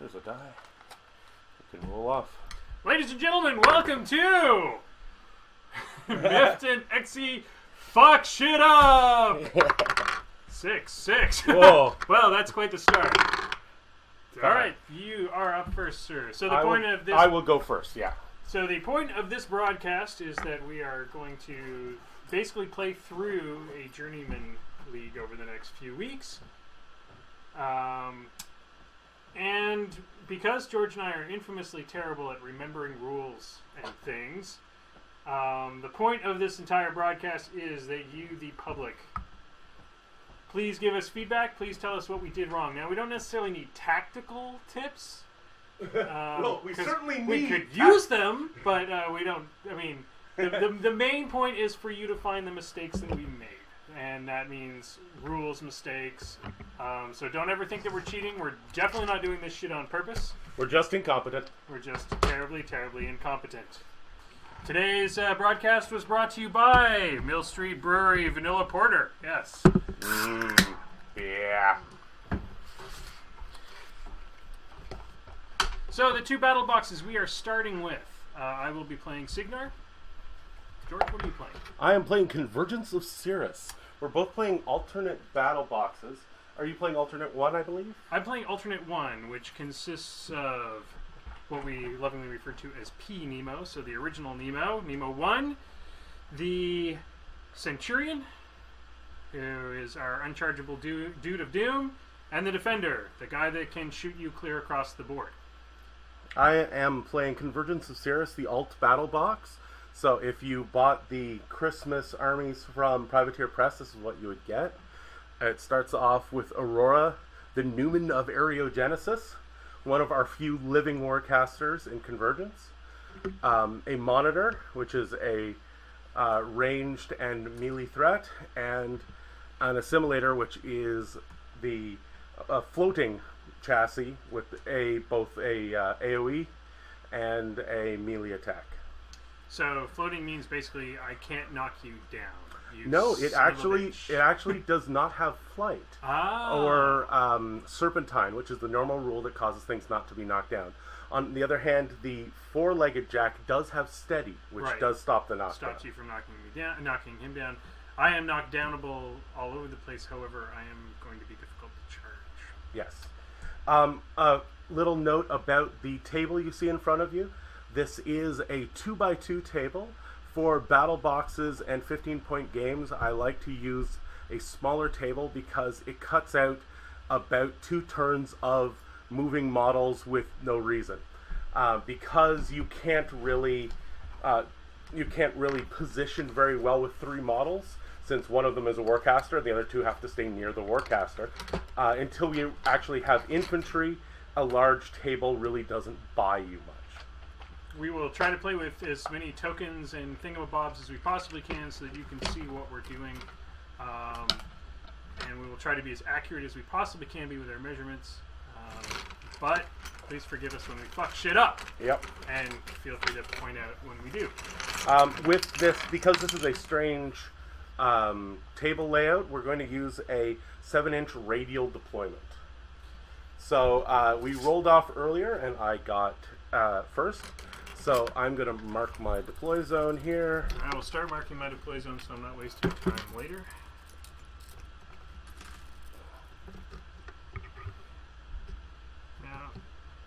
There's a die. We can roll off. Ladies and gentlemen, welcome to Miffed and Exy Fuck Shit Up! 6-6. Whoa. Well, that's quite the start. Alright, you are up first, sir. So the point of this... I will go first, yeah. So the point of this broadcast is that we are going to basically play through a journeyman league over the next few weeks. And because George and I are infamously terrible at remembering rules and things, the point of this entire broadcast is that you, the public, please give us feedback. Please tell us what we did wrong. Now, we don't necessarily need tactical tips. Well, we certainly need... We could use them, but we don't... I mean, the main point is for you to find the mistakes that we made. And that means rules, mistakes. So don't ever think that we're cheating. We're definitely not doing this shit on purpose. We're just incompetent. We're just terribly, terribly incompetent. Today's broadcast was brought to you by Mill Street Brewery Vanilla Porter. Yes. Yeah. So the two battle boxes we are starting with. I will be playing Cygnar. George, what are you playing? I am playing Convergence of Cyriss. We're both playing alternate battle boxes. Are you playing alternate one, I believe? I'm playing alternate one, which consists of what we lovingly refer to as P Nemo. So the original Nemo, Nemo 1, the Centurion, who is our unchargeable dude of doom, and the Defender, the guy that can shoot you clear across the board. I am playing Convergence of Cyriss, the alt battle box. So if you bought the Christmas armies from Privateer Press, this is what you would get. It starts off with Aurora, the Numen of Aerogenesis, one of our few living warcasters in Convergence. A Monitor, which is a ranged and melee threat, and an Assimilator, which is the floating chassis with both a AoE and a melee attack. So floating means basically I can't knock you down. No, it actually does not have flight or serpentine, which is the normal rule that causes things not to be knocked down. On the other hand, the four-legged jack does have steady, which does stop the knockdown. Stops you from knocking him down. I am knocked downable all over the place. However, I am going to be difficult to charge. Yes. A little note about the table you see in front of you. This is a 2x2 table. For battle boxes and 15-point games, I like to use a smaller table because it cuts out about 2 turns of moving models with no reason. Because you can't really position very well with 3 models, since one of them is a warcaster, the other 2 have to stay near the warcaster. Until we actually have infantry, a large table really doesn't buy you much. We will try to play with as many tokens and thingamabobs as we possibly can so that you can see what we're doing. And we will try to be as accurate as we possibly can be with our measurements. But please forgive us when we fuck shit up. Yep. And feel free to point out when we do. With this, because this is a strange table layout, we're going to use a 7-inch radial deployment. So we rolled off earlier, and I got first. So I'm going to mark my deploy zone here. I will start marking my deploy zone so I'm not wasting time later. Now,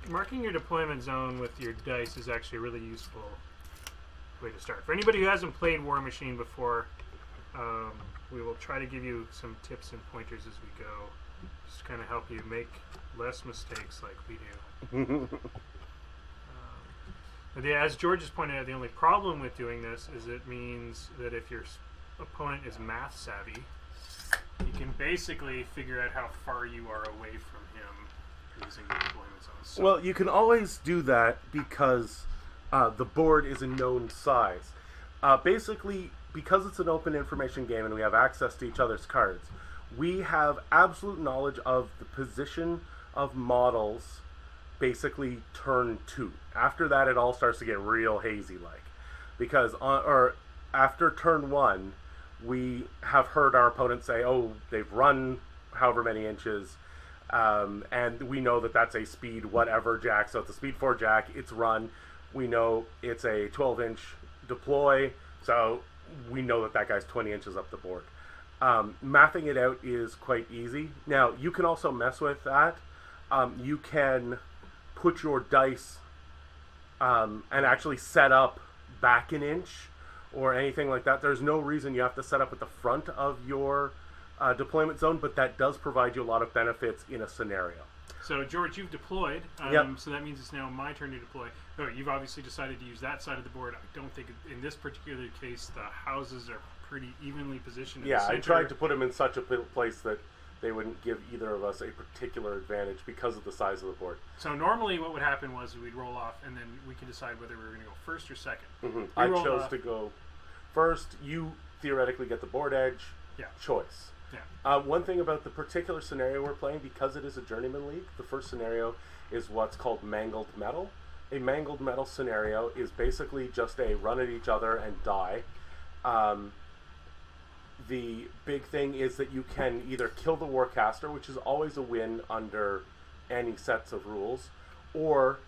marking your deployment zone with your dice is actually a really useful way to start. For anybody who hasn't played Warmachine before, we will try to give you some tips and pointers as we go. Just to kind of help you make less mistakes like we do. But yeah, as George has pointed out, the only problem with doing this is it means that if your opponent is math savvy, you can basically figure out how far you are away from him using the deployment zone. So well, you can always do that because the board is a known size. Basically, because it's an open information game and we have access to each other's cards, we have absolute knowledge of the position of models basically turn 2. After that, it all starts to get real hazy-like. Because after turn 1, we have heard our opponent say, oh, they've run however many inches, And we know that that's a speed whatever jack, so it's a speed 4 jack, it's run. We know it's a 12-inch deploy, so we know that that guy's 20 inches up the board. Mathing it out is quite easy. Now, you can also mess with that. You can put your dice and actually set up back an inch or anything like that. There's no reason you have to set up at the front of your deployment zone, but that does provide you a lot of benefits in a scenario. So, George, you've deployed, Yep. So that means it's now my turn to deploy. Oh, you've obviously decided to use that side of the board. I don't think, in this particular case, the houses are pretty evenly positioned in the Yeah, center. I tried to put them in such a place that they wouldn't give either of us a particular advantage because of the size of the board. So normally what would happen was we'd roll off, and then we could decide whether we were going to go first or second. I chose to go first. You theoretically get the board edge. Yeah. Choice. Yeah. One thing about the particular scenario we're playing, because it is a journeyman league, the first scenario is what's called Mangled Metal. A Mangled Metal scenario is basically just a run at each other and die. The big thing is that you can either kill the Warcaster, which is always a win under any sets of rules, or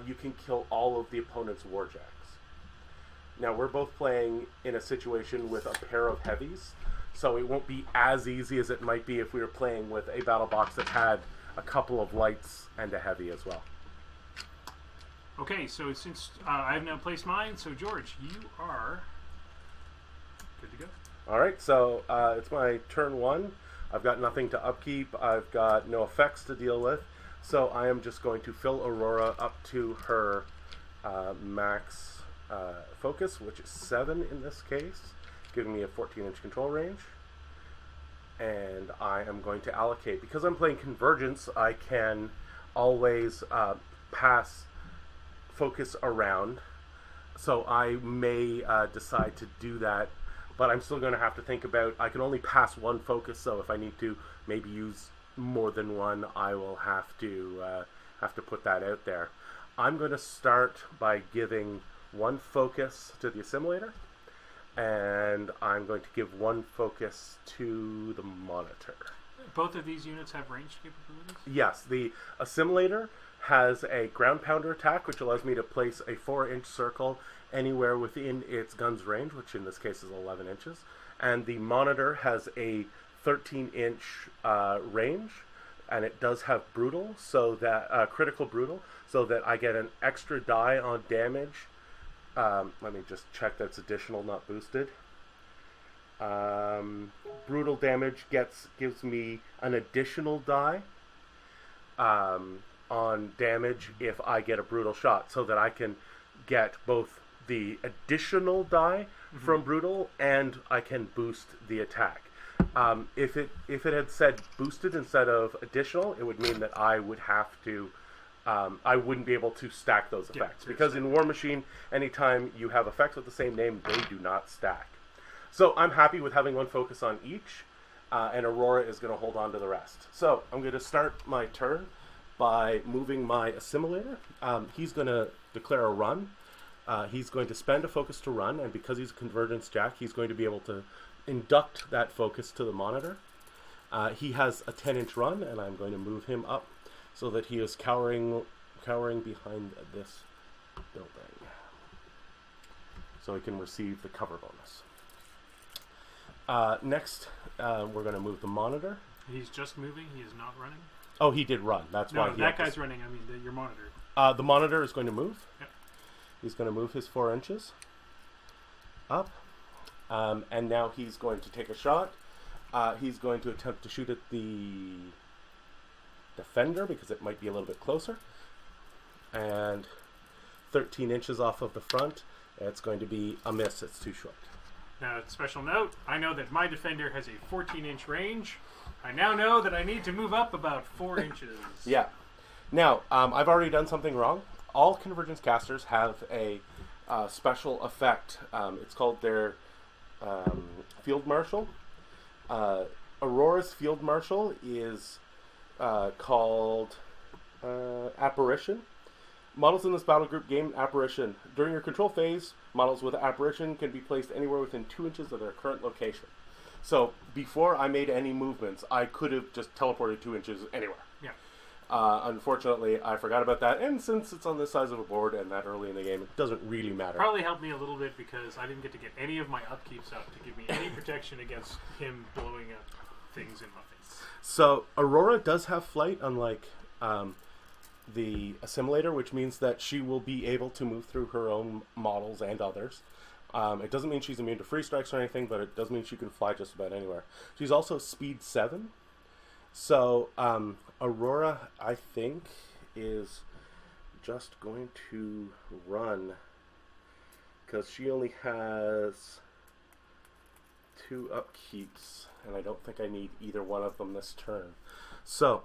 you can kill all of the opponent's Warjacks. Now, we're both playing in a situation with a pair of heavies, so it won't be as easy as it might be if we were playing with a battle box that had a couple of lights and a heavy as well. Okay, so since I've now placed mine, so George, you are good to go. Alright, so it's my turn 1. I've got nothing to upkeep. I've got no effects to deal with. So I am just going to fill Aurora up to her max focus, which is 7 in this case, giving me a 14-inch control range. And I am going to allocate. Because I'm playing Convergence, I can always pass focus around. So I may decide to do that, but I'm still going to have to think about, I can only pass one focus, so if I need to maybe use more than one, I will have to put that out there. I'm going to start by giving one focus to the Assimilator, and I'm going to give one focus to the Monitor. Both of these units have ranged capabilities? Yes, the Assimilator has a ground pounder attack, which allows me to place a 4-inch circle anywhere within its gun's range, which in this case is 11 inches. And the Monitor has a 13-inch range, and it does have brutal, so that critical brutal, so that I get an extra die on damage. Let me just check that's additional, not boosted. Brutal damage gives me an additional die on damage if I get a brutal shot, so that I can get both the additional die from brutal and I can boost the attack. If it had said boosted instead of additional, it would mean that I would have to I wouldn't be able to stack those effects, because in Warmachine, anytime you have effects with the same name, they do not stack. So I'm happy with having one focus on each, and Aurora is going to hold on to the rest. So I'm going to start my turn by moving my Assimilator. He's going to declare a run. He's going to spend a focus to run, and because he's a Convergence Jack, he's going to be able to induct that focus to the Monitor. He has a 10-inch run, and I'm going to move him up so that he is cowering behind this building, so he can receive the cover bonus. Next, we're going to move the Monitor. He's just moving. He is not running. Oh, he did run. That's why. No, that guy's running. I mean, your Monitor. The Monitor is going to move. Yep. He's going to move his 4 inches up, and now he's going to take a shot. He's going to attempt to shoot at the Defender because it might be a little bit closer, and 13 inches off of the front. It's going to be a miss. It's too short. Now, special note, I know that my Defender has a 14-inch range. I now know that I need to move up about 4 inches. Yeah. Now, I've already done something wrong. All Convergence casters have a special effect. It's called their Field Marshal. Aurora's Field Marshal is called Apparition. Models in this Battlegroup gain Apparition. During your control phase, models with Apparition can be placed anywhere within 2 inches of their current location. So, before I made any movements, I could have just teleported 2 inches anywhere. Yeah. Unfortunately, I forgot about that, and since it's on this size of a board and that early in the game, it doesn't really matter. Probably helped me a little bit because I didn't get to get any of my upkeeps up to give me any protection against him blowing up things in my face. So, Aurora does have flight, unlike the Assimilator, which means that she will be able to move through her own models and others. It doesn't mean she's immune to free strikes or anything, but it does mean she can fly just about anywhere. She's also speed 7. So, Aurora, I think, is just going to run because she only has 2 upkeeps, and I don't think I need either one of them this turn. So,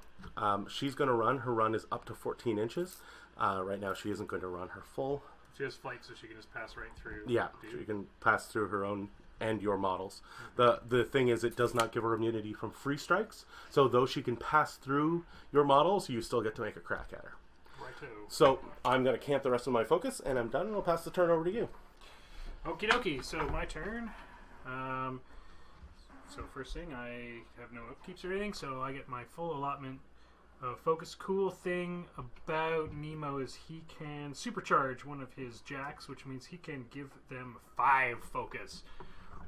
she's going to run. Her run is up to 14 inches. Right now, she isn't going to run her full. She has flight, so she can just pass right through. Yeah, she can pass through her own and your models. The thing is, it does not give her immunity from free strikes. So though she can pass through your models, you still get to make a crack at her. Righto. So I'm going to camp the rest of my focus, and I'm done, and I'll pass the turn over to you. Okie dokie. So my turn. So first thing, I have no upkeeps or anything, so I get my full allotment of focus. Cool thing about Nemo is he can supercharge one of his jacks, which means he can give them 5 focus,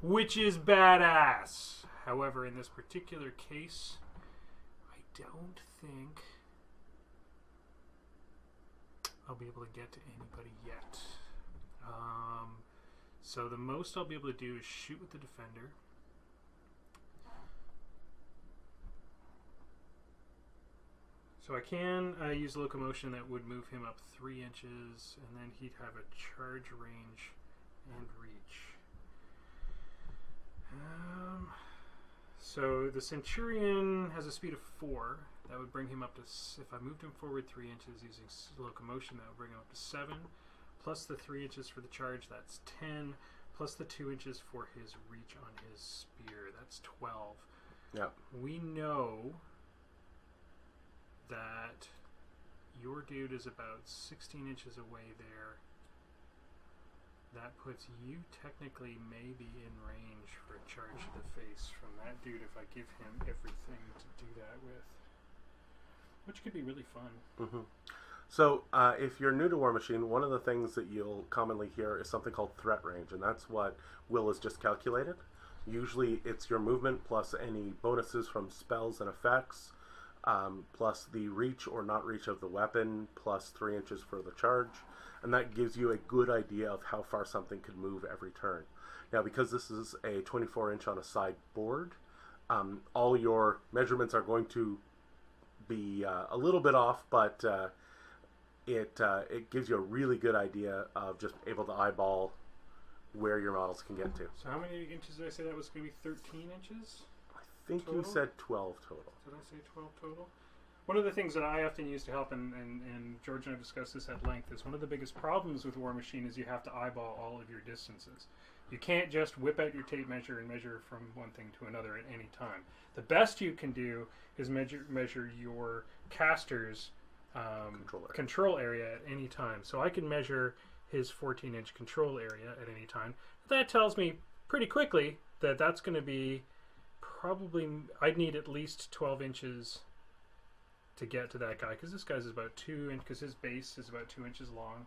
which is badass. However, in this particular case, I don't think I'll be able to get to anybody yet. So the most I'll be able to do is shoot with the defender. So I can use locomotion that would move him up 3 inches, and then he'd have a charge range and reach. So the Centurion has a speed of 4. That would bring him up to, if I moved him forward 3 inches using locomotion, that would bring him up to 7. Plus the 3 inches for the charge, that's 10. Plus the 2 inches for his reach on his spear, that's 12. Yeah. We know that your dude is about 16 inches away there. That puts you technically maybe in range for a charge to the face from that dude if I give him everything to do that with. Which could be really fun. Mm-hmm. So, if you're new to Warmachine, one of the things that you'll commonly hear is something called threat range, and that's what Will has just calculated. Usually it's your movement plus any bonuses from spells and effects, plus the reach or not reach of the weapon, plus 3 inches for the charge, and that gives you a good idea of how far something could move every turn. Now, because this is a 24-inch on a side board, all your measurements are going to be a little bit off, but it gives you a really good idea of just able to eyeball where your models can get to. So how many inches did I say that was going to be? 13 inches? I think total? You said 12 total. Did I say 12 total? One of the things that I often use to help, and George and I have discussed this at length, is one of the biggest problems with Warmachine is you have to eyeball all of your distances. You can't just whip out your tape measure and measure from one thing to another at any time. The best you can do is measure your caster's control area at any time. So I can measure his 14-inch control area at any time. That tells me pretty quickly that that's going to be probably, I'd need at least 12 inches to get to that guy, because this guy's is about 2 inches, because his base is about 2 inches long.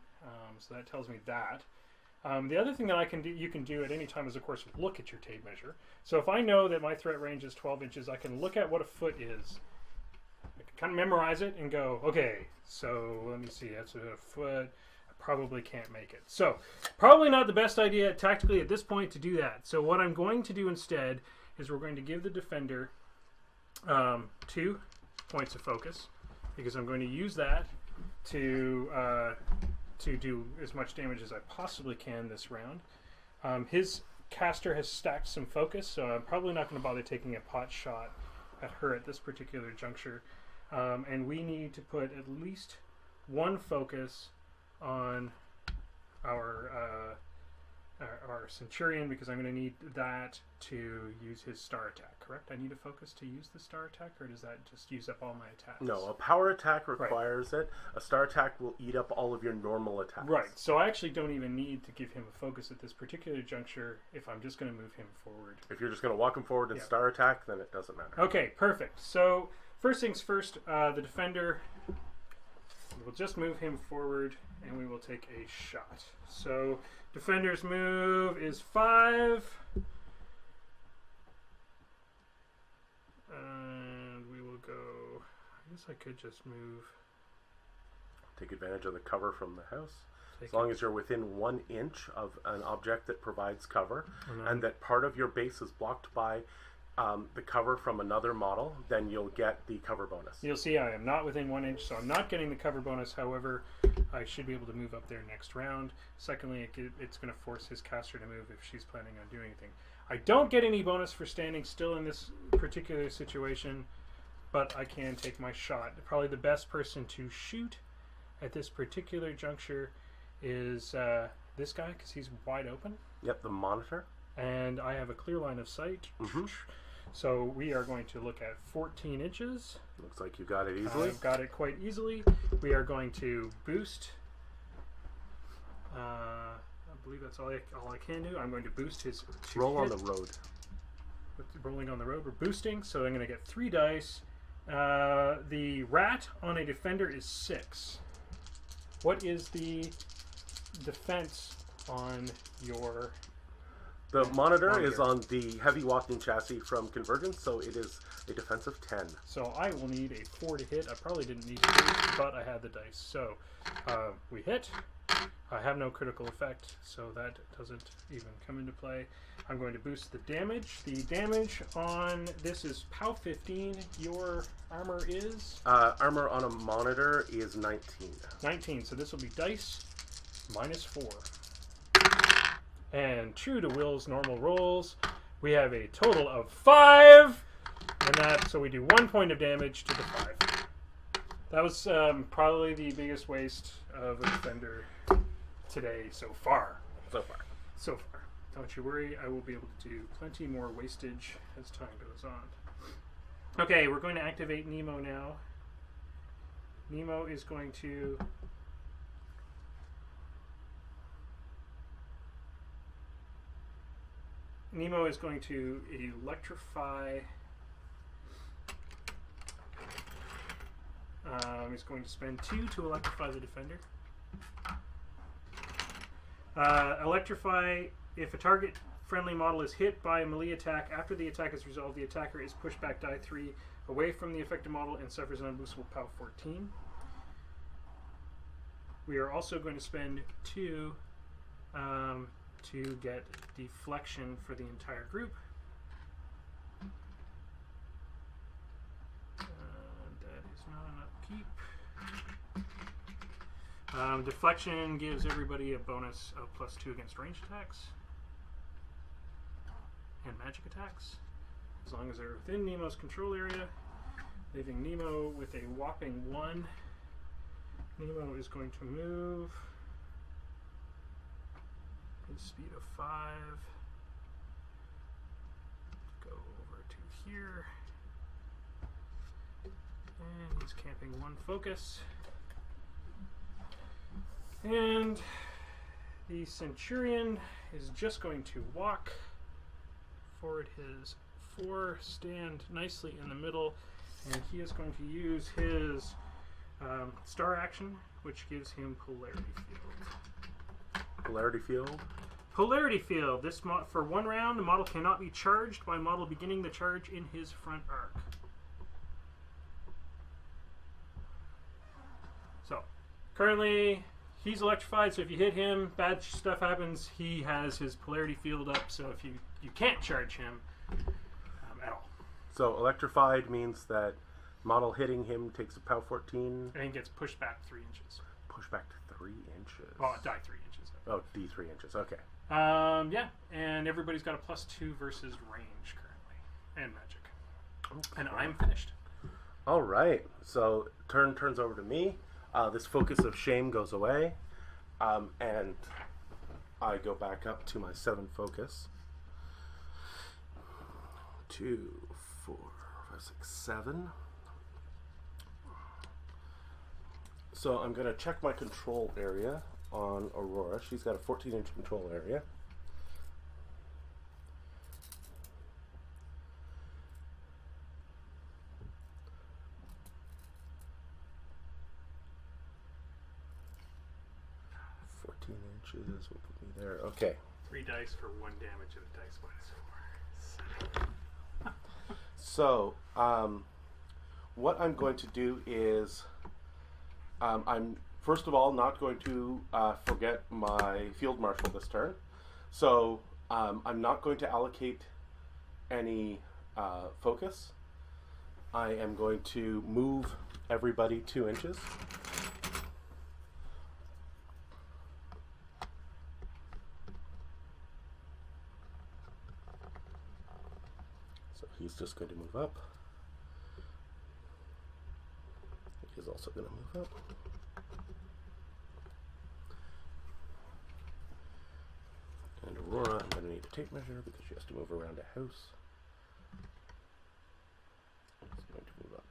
So that tells me that. The other thing that you can do at any time is, of course, look at your tape measure. So if I know that my threat range is 12 inches, I can look at what a foot is. I can kind of memorize it and go, okay, so let me see, that's a foot. I probably can't make it. So probably not the best idea tactically at this point to do that. So what I'm going to do instead is we're going to give the defender 2 points of focus, because I'm going to use that to do as much damage as I possibly can this round. His caster has stacked some focus, so I'm probably not going to bother taking a pot shot at her at this particular juncture. And we need to put at least 1 focus on our Centurion, because I'm going to need that to use his star attack, correct? I need a focus to use the star attack, or does that just use up all my attacks? No, a power attack requires it. A star attack will eat up all of your normal attacks. Right, so I actually don't even need to give him a focus at this particular juncture if I'm just going to move him forward. If you're just going to walk him forward and star attack, then it doesn't matter. Okay, perfect. So First things first, the defender, we'll just move him forward and we will take a shot. So defender's move is 5. And we will go, I guess I could just move. Take advantage of the cover from the house. Take As long as you're within 1 inch of an object that provides cover, then, and that part of your base is blocked by the cover from another model, then you'll get the cover bonus. You'll see I am not within 1 inch, so I'm not getting the cover bonus. However, I should be able to move up there next round. Secondly, it's going to force his caster to move if she's planning on doing anything. I don't get any bonus for standing still in this particular situation, but I can take my shot. Probably the best person to shoot at this particular juncture is this guy, because he's wide open. Yep, the monitor. And I have a clear line of sight. Mm-hmm. So we are going to look at 14 inches. Looks like you got it easily. I've got it quite easily. We are going to boost. I believe that's all I can do. I'm going to boost his roll on the road. Rolling on the road. We're boosting, so I'm going to get 3 dice. The rat on a defender is 6. What is the defense on your... The monitor is on the heavy walking chassis from Convergence, so it is a defense of 10. So I will need a 4 to hit. I probably didn't need to, but I had the dice. So we hit. I have no critical effect, so that doesn't even come into play. I'm going to boost the damage. The damage on this is POW 15. Your armor is? Armor on a monitor is 19. 19, so this will be dice minus 4. And true to Will's normal rolls, we have a total of 5. And that, so we do 1 point of damage to the 5. That was probably the biggest waste of a defender today so far. So far. So far. Don't you worry, I will be able to do plenty more wastage as time goes on. Okay, we're going to activate Nemo now. Nemo is going to... Nemo is going to electrify. He's going to spend 2 to electrify the defender. Electrify, if a target friendly model is hit by a melee attack, after the attack is resolved, the attacker is pushed back die 3 away from the affected model and suffers an unboostable POW 14. We are also going to spend 2 to get deflection for the entire group. That is not an upkeep. Deflection gives everybody a bonus of +2 against ranged attacks and magic attacks, as long as they're within Nemo's control area, leaving Nemo with a whopping 1. Nemo is going to move speed of 5, go over to here, and he's camping 1 focus, and the Centurion is just going to walk forward his 4, stand nicely in the middle, and he is going to use his star action, which gives him polarity field. Polarity field? Polarity field. This for 1 round, the model cannot be charged by a model beginning the charge in his front arc. So, currently, he's electrified, so if you hit him, bad stuff happens. He has his polarity field up, so if you can't charge him at all. So, electrified means that model hitting him takes a POW 14. And he gets pushed back 3 inches. Pushed back to 3 inches. Well, die 3 inches. Oh, D3 inches. Okay. Yeah, and everybody's got a +2 versus range currently, and magic. Okay. And I'm finished. All right. So turns over to me. This focus of shame goes away, and I go back up to my 7 focus. 2, 4, 5, 6, 7. So I'm going to check my control area on Aurora. She's got a 14-inch control area. inches will put me there. Okay. 3 dice for 1 damage and a dice minus 4. So, what I'm going to do is, I'm first of all not going to forget my field marshal this turn. So, I'm not going to allocate any focus. I am going to move everybody 2 inches. So he's just going to move up. He's also going to move up. And Aurora, I'm going to need a tape measure because she has to move around a house. He's going to move up.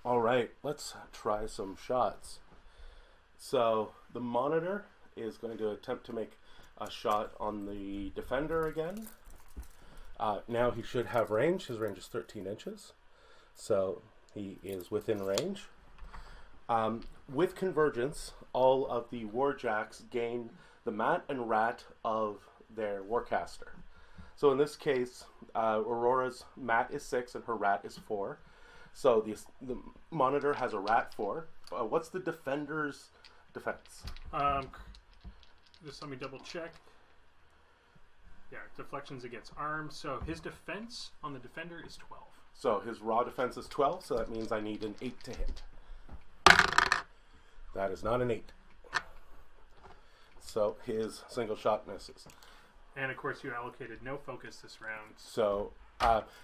All right, let's try some shots. So the monitor is going to attempt to make a shot on the defender again. Now he should have range. His range is 13 inches. So he is within range. With Convergence, all of the Warjacks gain the mat and rat of their Warcaster. So in this case, Aurora's mat is 6 and her rat is 4. So the monitor has a rat 4. What's the defender's defense? Just let me double check. Yeah, deflections against arms. So his defense on the defender is 12. So his raw defense is 12, so that means I need an 8 to hit. That is not an 8. So his single shot misses. And of course you allocated no focus this round. So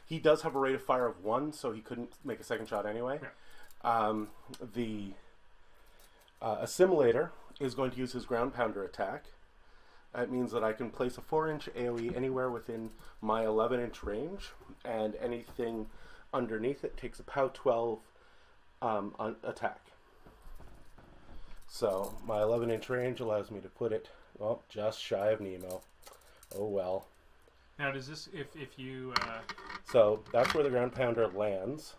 he does have a rate of fire of 1, so he couldn't make a second shot anyway. Yeah. The Assimilator is going to use his ground pounder attack. That means that I can place a 4-inch AoE anywhere within my 11-inch range, and anything underneath it takes a POW 12 attack. So my 11-inch range allows me to put it, well, just shy of Nemo. Oh well. Now does this, if you... So that's where the ground pounder lands.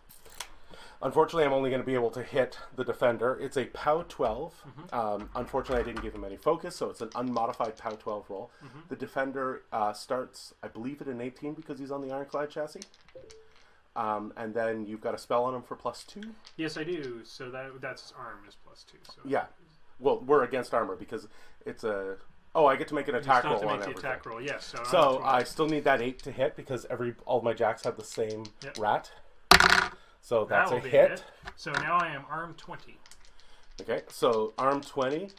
Unfortunately, I'm only going to be able to hit the defender. It's a POW 12. Mm-hmm. Unfortunately, I didn't give him any focus, so it's an unmodified POW 12 roll. Mm-hmm. The defender starts, I believe, at an 18 because he's on the Ironclad chassis. And then you've got a spell on him for +2. Yes, I do. So that's his arm is +2. So. Yeah. Well, we're against armor because it's a... Oh, I get to make an attack roll on everything. Attack roll, yes. So I still need that 8 to hit because all my jacks have the same rat. So that's a hit. So now I am arm 20. Okay, so arm 20.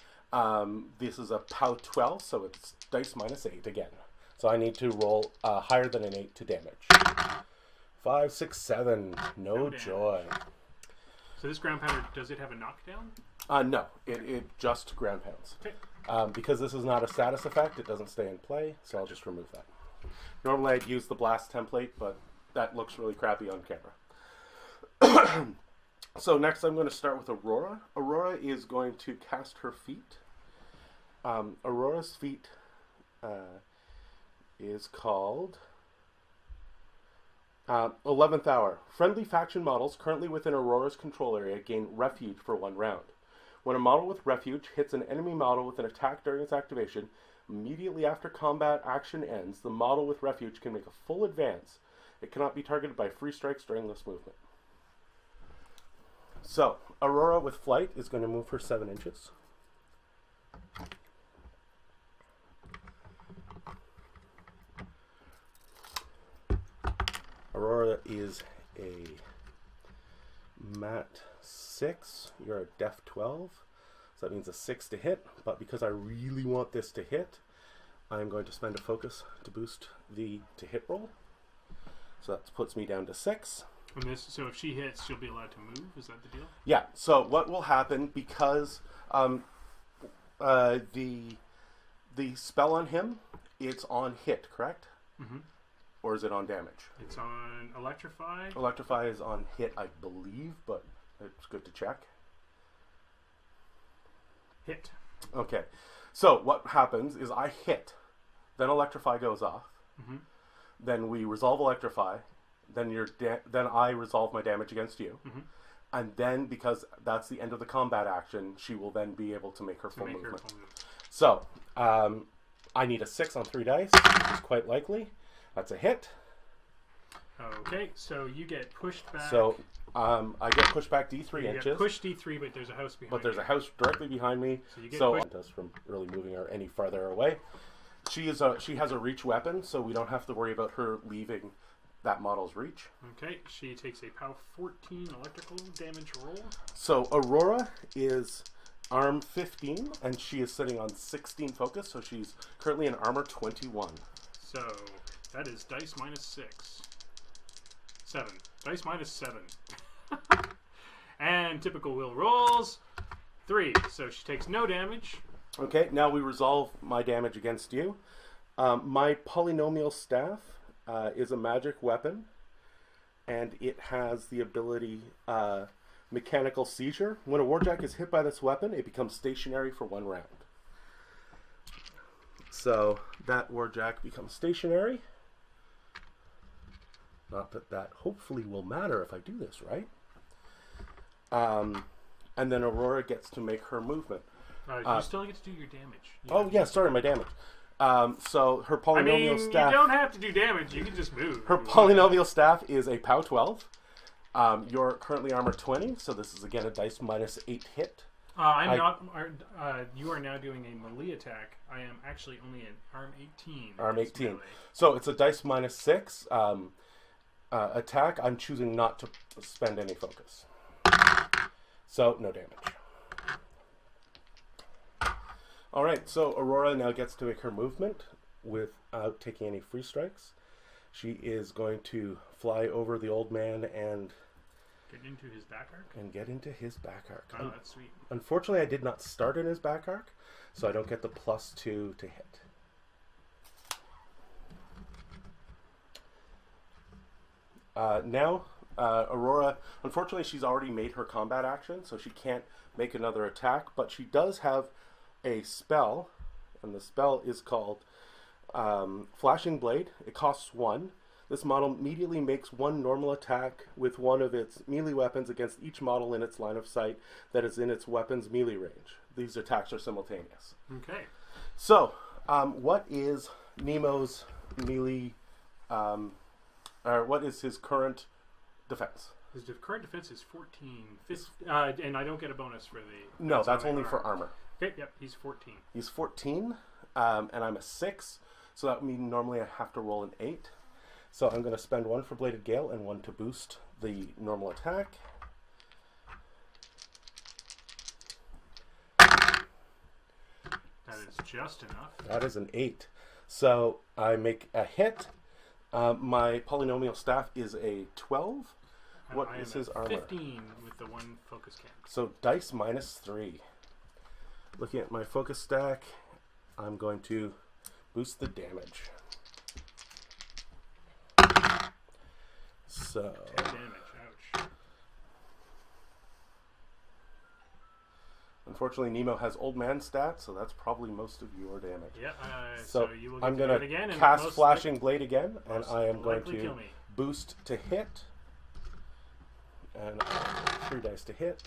This is a POW 12, so it's dice -8 again. So I need to roll higher than an 8 to damage. 5, 6, 7. No joy. So this ground pounder, does it have a knockdown? No, it just ground pounds. Okay. Because this is not a status effect, it doesn't stay in play, so I'll just remove that. Normally I'd use the blast template, but that looks really crappy on camera. So next I'm going to start with Aurora. Aurora is going to cast her feat. Aurora's feat is called 11th Hour. Friendly faction models currently within Aurora's control area gain refuge for 1 round. When a model with refuge hits an enemy model with an attack during its activation, immediately after combat action ends, the model with refuge can make a full advance. It cannot be targeted by free strikes during this movement. So, Aurora with flight is going to move for 7 inches. Aurora is a mat 6. You're a def 12. So that means a 6 to hit. But because I really want this to hit, I'm going to spend a focus to boost the to hit roll. So that puts me down to 6. And so if she hits, she'll be allowed to move? Is that the deal? Yeah. So what will happen, because the spell on him, it's on hit, correct? Mm-hmm. Or is it on damage? It's on Electrify. Electrify is on hit, I believe, but it's good to check. Hit. Okay. So what happens is I hit, then Electrify goes off, mm-hmm. Then we resolve Electrify, then I resolve my damage against you, mm-hmm. And then, because that's the end of the combat action, she will then be able to make her full movement. So, I need a 6 on 3 dice, which is quite likely. That's a hit. Okay, so you get pushed back. So, I get pushed back D3 you inches. Get pushed D3, but there's a house behind you. But there's a house directly behind me. So you get pushed. Us from really moving her any farther away. She has a reach weapon, so we don't have to worry about her leaving that model's reach. Okay, she takes a POW 14 electrical damage roll. So Aurora is arm 15, and she is sitting on 16 focus, so she's currently in armor 21. So that is dice minus 6. 7. Dice minus 7. And typical will rolls 3, so she takes no damage. Okay, now we resolve my damage against you. My polynomial staff is a magic weapon, and it has the ability mechanical seizure. When a warjack is hit by this weapon, it becomes stationary for 1 round. So that warjack becomes stationary. Not that that hopefully will matter if I do this right. And then Aurora gets to make her movement. You still get to do your damage. My damage. So her polynomial staff... you don't have to do damage. You can just move. Her polynomial staff is a POW 12. You're currently armor 20, so this is again a dice minus 8 hit. You are now doing a melee attack. I am actually only in arm 18. Arm 18. So it's a dice minus 6 attack. I'm choosing not to spend any focus. So no damage. Alright, so Aurora now gets to make her movement without taking any free strikes. She is going to fly over the old man and get into his back arc? Oh, that's sweet. Unfortunately, I did not start in his back arc, so I don't get the +2 to hit. Now, Aurora, unfortunately, she's already made her combat action, so she can't make another attack, but she does have a spell, and the spell is called Flashing Blade. It costs 1. This model immediately makes 1 normal attack with one of its melee weapons against each model in its line of sight that is in its weapon's melee range. These attacks are simultaneous. Okay. So, what is Nemo's melee, or what is his current defense? His current defense is 14. And I don't get a bonus for the... No, that's only for armor. Okay, yep, he's 14. He's 14, and I'm a 6, so that means normally I have to roll an 8. So I'm going to spend 1 for Bladed Gale and 1 to boost the normal attack. That is just enough. That is an 8. So I make a hit. My polynomial staff is a 12. What is his armor? 15 with the 1 focus count. So dice minus 3. Looking at my focus stack, I'm going to boost the damage. So 10 damage, ouch. Unfortunately, Nemo has old man stats, so that's probably most of your damage. Yeah, so you will get I'm going to again cast Flashing Blade again, and I am going to boost to hit. And 3 dice to hit.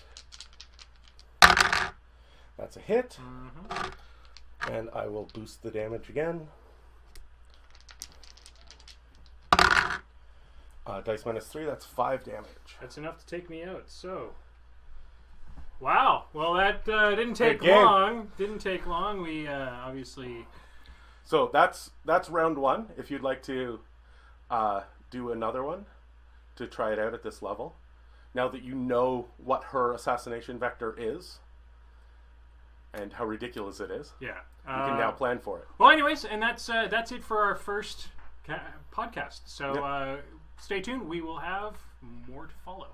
That's a hit. Mm-hmm. And I will boost the damage again. Dice minus 3, that's 5 damage. That's enough to take me out, so... Wow, well that didn't take long. Didn't take long. We obviously... So that's round 1. If you'd like to do another one to try it out at this level. Now that you know what her assassination vector is and how ridiculous it is, yeah, you can now plan for it. Well, anyways, and that's it for our first podcast. So stay tuned. We will have more to follow.